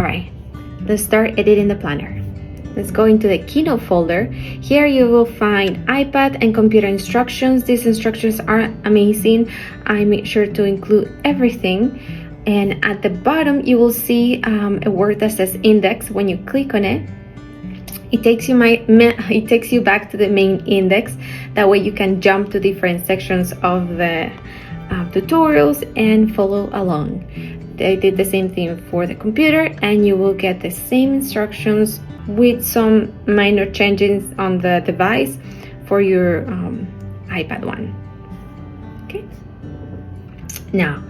right, let's start editing the planner. Let's go into the Keynote folder. Here you will find iPad and computer instructions. These instructions are amazing. I made sure to include everything. And at the bottom, you will see a word that says index. When you click on it, it takes you back to the main index. That way you can jump to different sections of the tutorials and follow along. I did the same thing for the computer, and you will get the same instructions with some minor changes on the device for your iPad one. Okay. Now,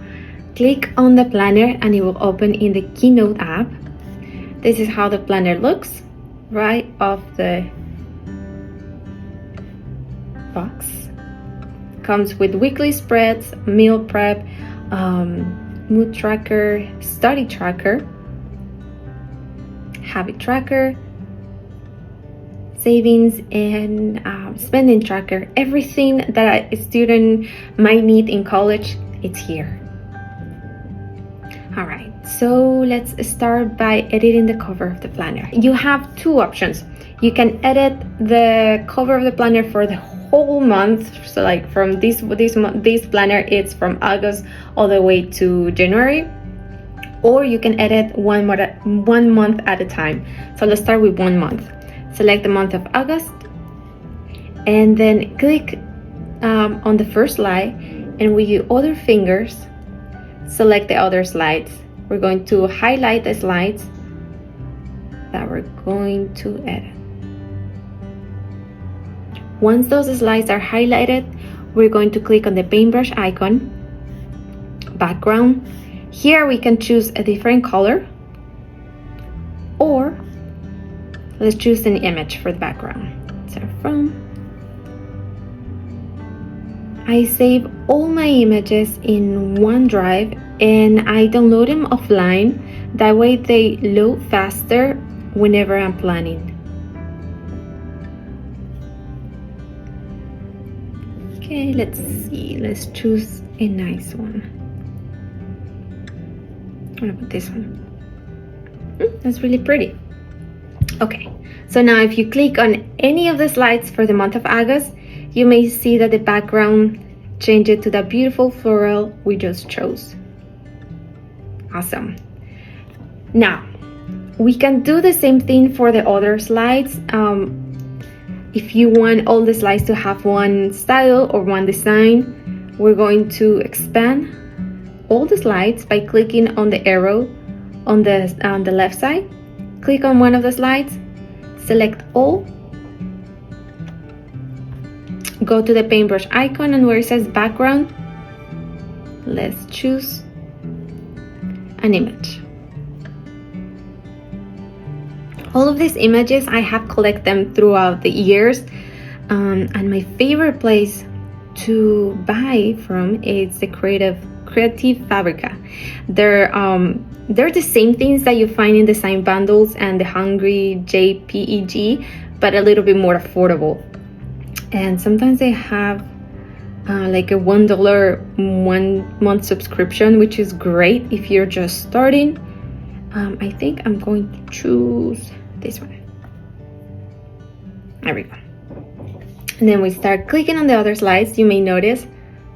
click on the planner and it will open in the Keynote app. This is how the planner looks right off the box. Comes with weekly spreads, meal prep, mood tracker, study tracker, habit tracker, savings, and spending tracker. Everything that a student might need in college, it's here. All right, so let's start by editing the cover of the planner. You have two options. You can edit the cover of the planner for the whole month. So like from this planner, it's from August all the way to January. Or you can edit one month at a time. So let's start with 1 month. Select the month of August, and then click on the first slide, and with your other fingers, select the other slides. We're going to highlight the slides that we're going to edit. Once those slides are highlighted, we're going to click on the paintbrush icon, background. Here we can choose a different color, or let's choose an image for the background. So I save all my images in OneDrive and I download them offline. That way they load faster whenever I'm planning. Okay, let's see. Let's choose a nice one. I'm gonna put this one. That's really pretty. Okay, so now if you click on any of the slides for the month of August, you may see that the background changed to the beautiful floral we just chose. Awesome. Now, we can do the same thing for the other slides. If you want all the slides to have one style or one design, we're going to expand all the slides by clicking on the arrow on the left side. Click on one of the slides, select all, go to the paintbrush icon, and where it says background, let's choose an image. All of these images, I have collected them throughout the years, and my favorite place to buy from is the Creative Fabrica. They're the same things that you find in Design Bundles and the Hungry JPEG, but a little bit more affordable. And sometimes they have like a $1 1 month subscription, which is great if you're just starting. I think I'm going to choose this one. There we go. And then we start clicking on the other slides. You may notice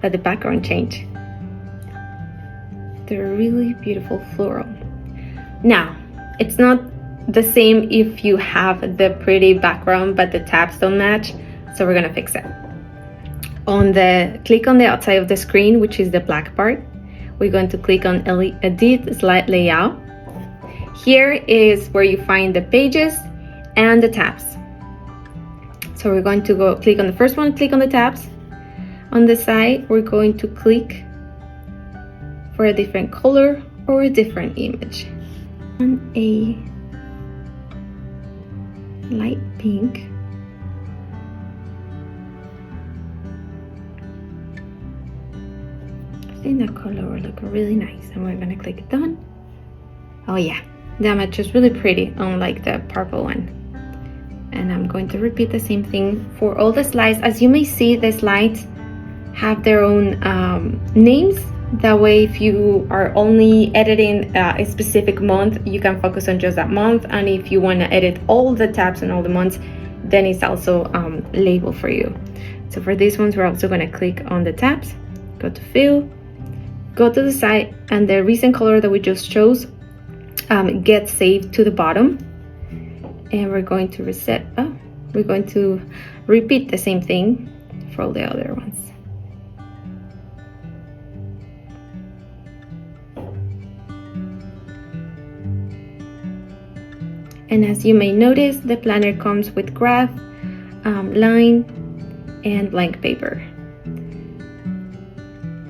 that the background changed. They're really beautiful floral. Now, it's not the same if you have the pretty background but the tabs don't match, so we're gonna fix it. Click on the outside of the screen, which is the black part. We're going to click on Edit Slide Layout. Here is where you find the pages and the tabs. So we're going to go click on the first one, click on the tabs. On the side, we're going to click for a different color or a different image. On a light pink. I think that color will look really nice, and we're gonna click done. Oh yeah, that matches really pretty, unlike the purple one. And I'm going to repeat the same thing for all the slides. As you may see, the slides have their own names That way, if you are only editing a specific month, you can focus on just that month. And if you want to edit all the tabs and all the months, then it's also labeled for you. So for these ones, we're also going to click on the tabs, go to fill, go to the side, and the recent color that we just chose gets saved to the bottom. And we're going to we're going to repeat the same thing for all the other ones. And as you may notice, the planner comes with graph, line, and blank paper.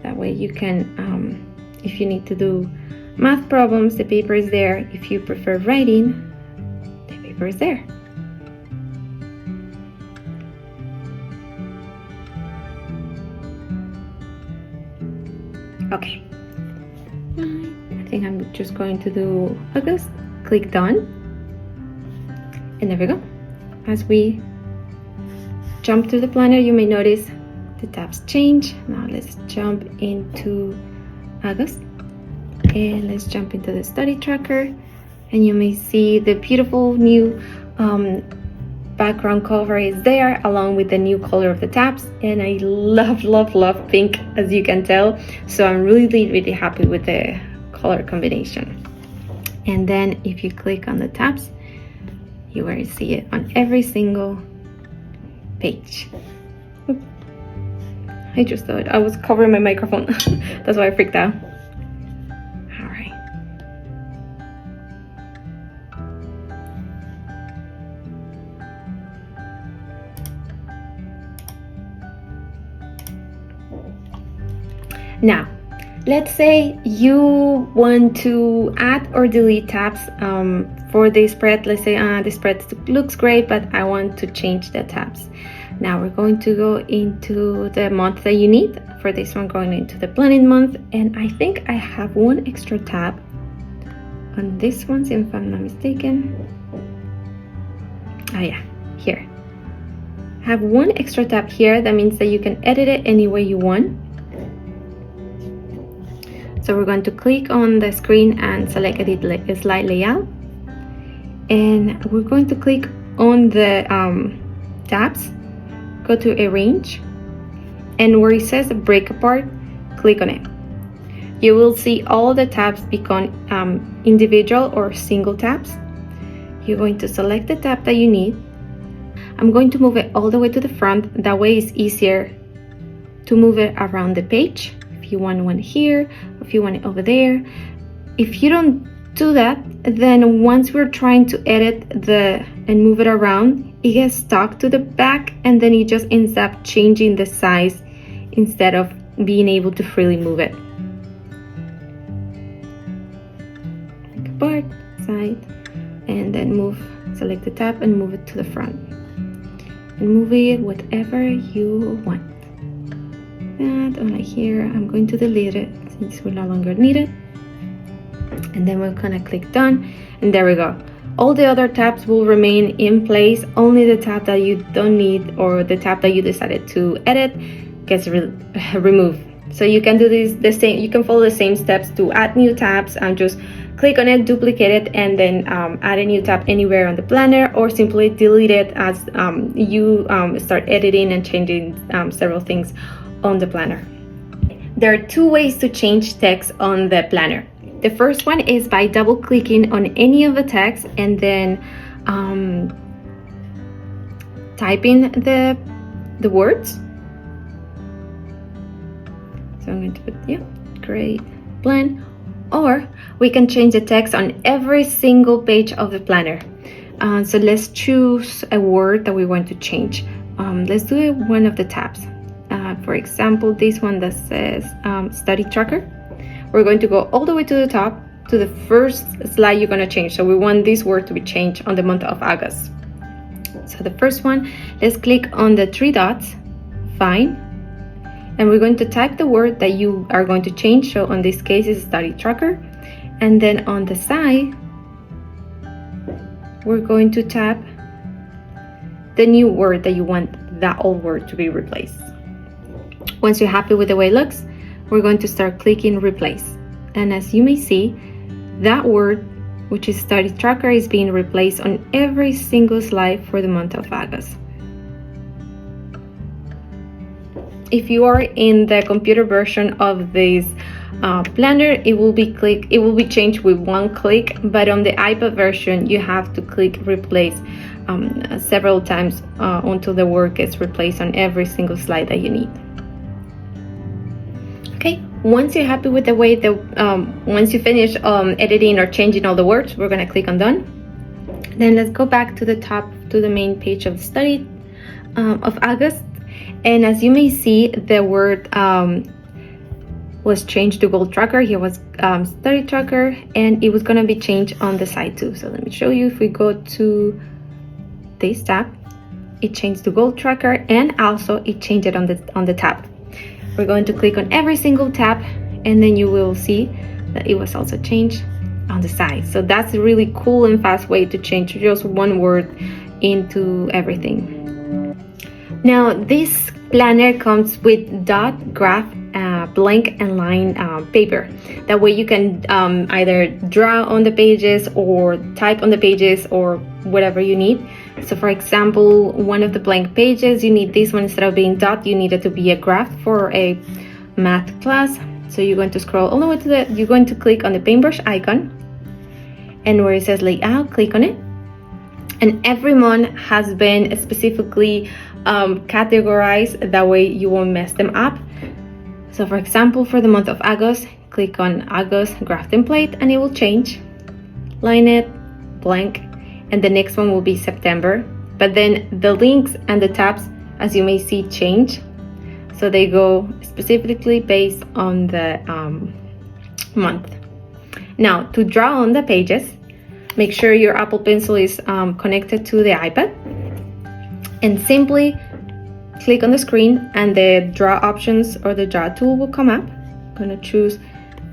That way you can, if you need to do math problems, the paper is there. If you prefer writing, the paper is there. Okay, I think I'm just going to do August. Click done. And there we go. As we jump to the planner, you may notice the tabs change. Now let's jump into August. And let's jump into the study tracker. And you may see the beautiful new background cover is there, along with the new color of the tabs. And I love pink, as you can tell. So I'm really happy with the color combination. And then if you click on the tabs, you will see it on every single page. I just thought I was covering my microphone. That's why I freaked out. All right. Now, let's say you want to add or delete tabs for the spread. Let's say the spread looks great, but I want to change the tabs. Now we're going to go into the month that you need. For this one, going into the planning month, and I think I have one extra tab on this one, if I'm not mistaken. Oh yeah, here. I have one extra tab here. That means that you can edit it any way you want. So we're going to click on the screen and select edit slide layout. And we're going to click on the tabs, go to arrange, and where it says break apart, click on it. You will see all the tabs become individual or single tabs. You're going to select the tab that you need. I'm going to move it all the way to the front. That way it's easier to move it around the page. If you want one here, if you want it over there. If you don't do that, then once we're trying to edit and move it around, it gets stuck to the back, and then it just ends up changing the size instead of being able to freely move it. Like apart, side, and then select the tab and move it to the front. And move it whatever you want. That on here, I'm going to delete it since we no longer need it. And then we're gonna click done, and there we go. All the other tabs will remain in place. Only the tab that you don't need, or the tab that you decided to edit, gets removed. So you can do the same. You can follow the same steps to add new tabs and just click on it, duplicate it, and then add a new tab anywhere on the planner, or simply delete it as you start editing and changing several things on the planner. There are two ways to change text on the planner. The first one is by double clicking on any of the text and then typing the words. So I'm going to put, great plan. Or we can change the text on every single page of the planner. So let's choose a word that we want to change. Let's do one of the tabs. For example, this one that says study tracker. We're going to go all the way to the top to the first slide you're going to change. So we want this word to be changed on the month of August. So the first one, let's click on the three dots, find, and we're going to type the word that you are going to change. So in this case, it's study tracker. And then on the side, we're going to tap the new word that you want that old word to be replaced. Once you're happy with the way it looks, we're going to start clicking replace. And as you may see, that word, which is study tracker, is being replaced on every single slide for the month of August. If you are in the computer version of this planner, it will be changed with one click, but on the iPad version you have to click replace several times until the word gets replaced on every single slide that you need. Okay, once you're happy with the way once you finish editing or changing all the words, we're gonna click on done. Then let's go back to the top, to the main page of the study of August. And as you may see, the word was changed to goal tracker. Here was study tracker, and it was going to be changed on the side too. So let me show you. If we go to this tab, it changed to goal tracker, and also it changed it on the tab. We're going to click on every single tab, and then you will see that it was also changed on the side. So that's a really cool and fast way to change just one word into everything. Now this planner comes with dot, graph, blank and line paper. That way you can either draw on the pages or type on the pages or whatever you need. So for example, one of the blank pages, you need this one, instead of being dot, you need it to be a graph for a math class. So you're going to scroll all the way to you're going to click on the paintbrush icon, and where it says layout, click on it. And every month has been specifically categorized, that way you won't mess them up. So for example, for the month of August, click on August graph template and it will change. Line it, blank, and the next one will be September. But then the links and the tabs, as you may see, change. So they go specifically based on the month. Now, to draw on the pages, make sure your Apple Pencil is connected to the iPad, and simply click on the screen and the draw options or the draw tool will come up. I'm gonna choose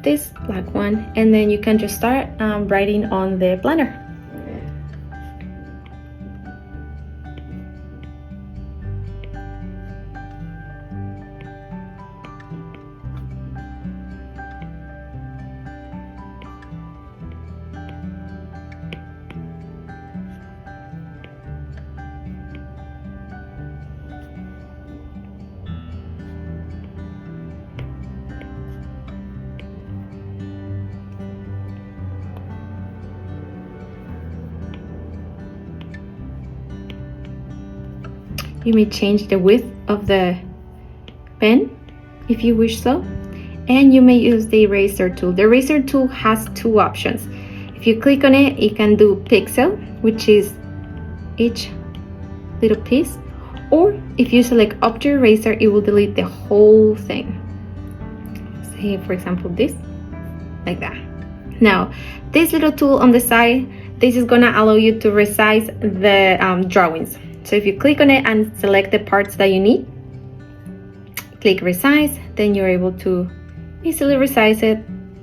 this black one, and then you can just start writing on the planner. You may change the width of the pen if you wish so, and you may use the eraser tool. The eraser tool has two options. If you click on it, it can do pixel, which is each little piece, or if you select Object Eraser, it will delete the whole thing. Say for example this, like that. Now this little tool on the side, this is gonna allow you to resize the drawings. So if you click on it and select the parts that you need, click resize, then you're able to easily resize it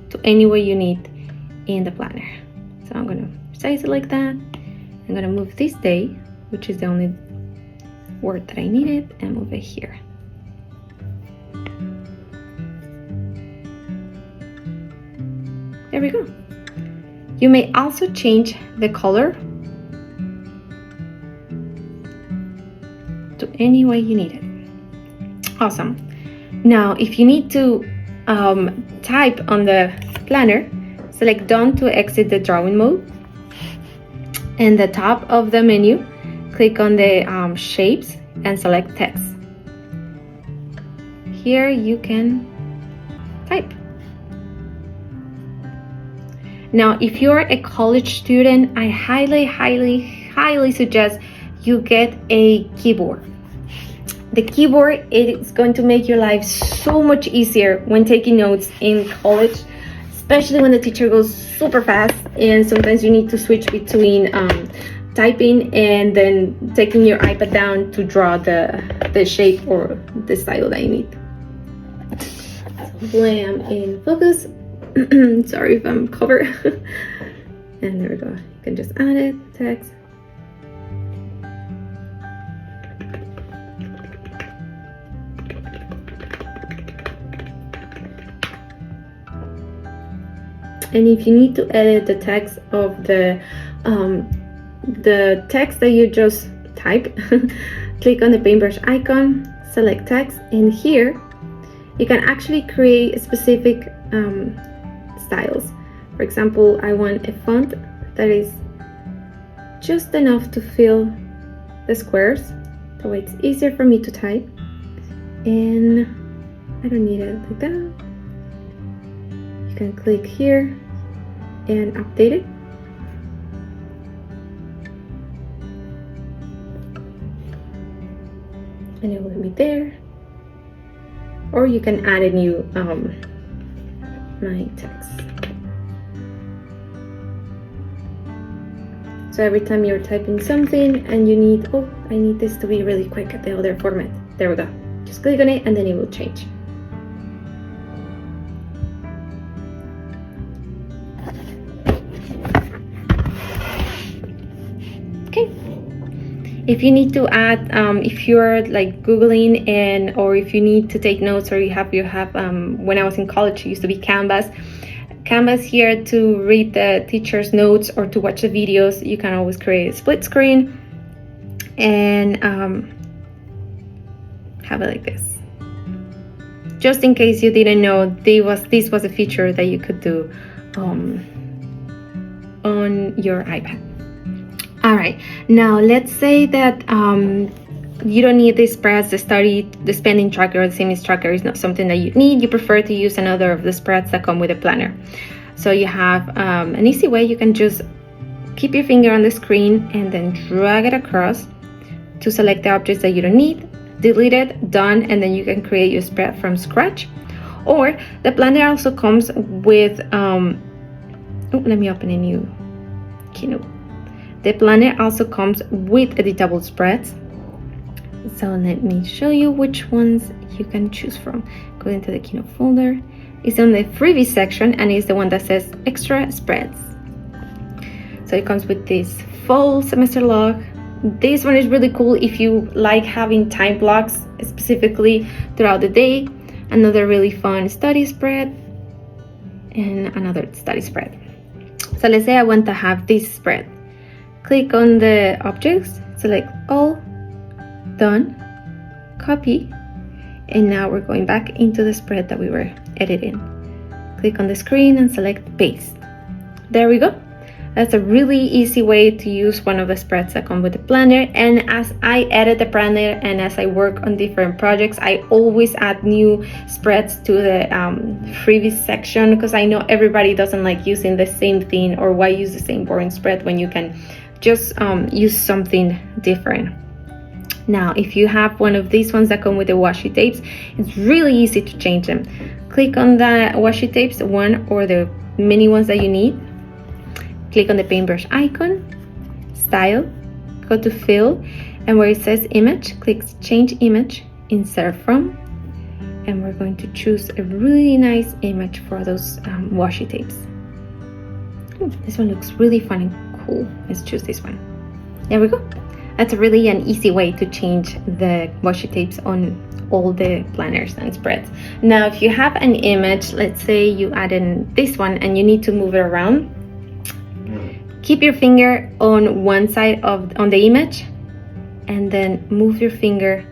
to any way you need in the planner. So I'm gonna resize it like that. I'm gonna move this day, which is the only word that I needed, and move it here. There we go. You may also change the color to any way you need it. Awesome. Now, if you need to type on the planner, select Done to exit the drawing mode. And the top of the menu, click on the shapes and select text. Here you can type. Now, if you're a college student, I highly suggest you get a keyboard. The keyboard is going to make your life so much easier when taking notes in college, especially when the teacher goes super fast and sometimes you need to switch between typing and then taking your iPad down to draw the shape or the style that you need. So I'm in focus. Sorry if I'm covered. And there we go. You can just add it, text. And if you need to edit the text of the text that you just type, click on the paintbrush icon, select text, and here you can actually create specific styles. For example, I want a font that is just enough to fill the squares, that way it's easier for me to type, and I don't need it like that. You can click here and update it. And it will be there. Or you can add a new my text. So every time you're typing something and you need, oh, I need this to be really quick at the other format. There we go. Just click on it and then it will change. Okay. If you need to add, if you're like Googling or if you need to take notes, or you have, when I was in college, it used to be Canvas here to read the teacher's notes or to watch the videos. You can always create a split screen and have it like this. Just in case you didn't know, this was a feature that you could do on your iPad. All right, now let's say that you don't need this spreads, the spending tracker, or the savings tracker is not something that you need. You prefer to use another of the spreads that come with a planner. So you have an easy way. You can just keep your finger on the screen and then drag it across to select the objects that you don't need, delete it, done, and then you can create your spread from scratch. Or the planner also comes with, let me open a new Keynote. The planner also comes with editable spreads. So let me show you which ones you can choose from. Go into the Keynote folder. It's on the freebies section and it's the one that says extra spreads. So it comes with this fall semester log. This one is really cool if you like having time blocks specifically throughout the day. Another really fun study spread and another study spread. So let's say I want to have this spread. Click on the objects, select all, done, copy, and now we're going back into the spread that we were editing. Click on the screen and select paste. There we go. That's a really easy way to use one of the spreads that come with the planner. And as I edit the planner and as I work on different projects, I always add new spreads to the freebies section, because I know everybody doesn't like using the same thing, or why use the same boring spread when you can just use something different. Now, if you have one of these ones that come with the washi tapes, it's really easy to change them. Click on the washi tapes, one or the mini ones that you need. Click on the paintbrush icon, style, go to fill, and where it says image, click change image, insert from, and we're going to choose a really nice image for those washi tapes. This one looks really fun and cool. Let's choose this one. There we go. That's really an easy way to change the washi tapes on all the planners and spreads. Now, if you have an image, let's say you add in this one and you need to move it around, keep your finger on one side on the image and then move your finger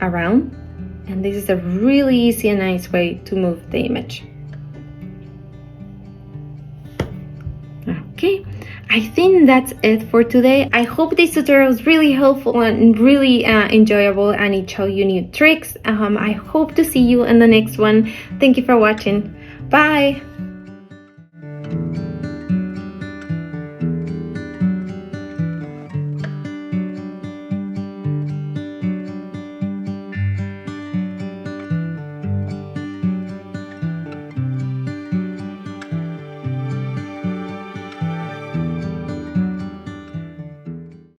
around. And this is a really easy and nice way to move the image. Okay, I think that's it for today. I hope this tutorial was really helpful and really enjoyable, and it showed you new tricks. I hope to see you in the next one. Thank you for watching. Bye.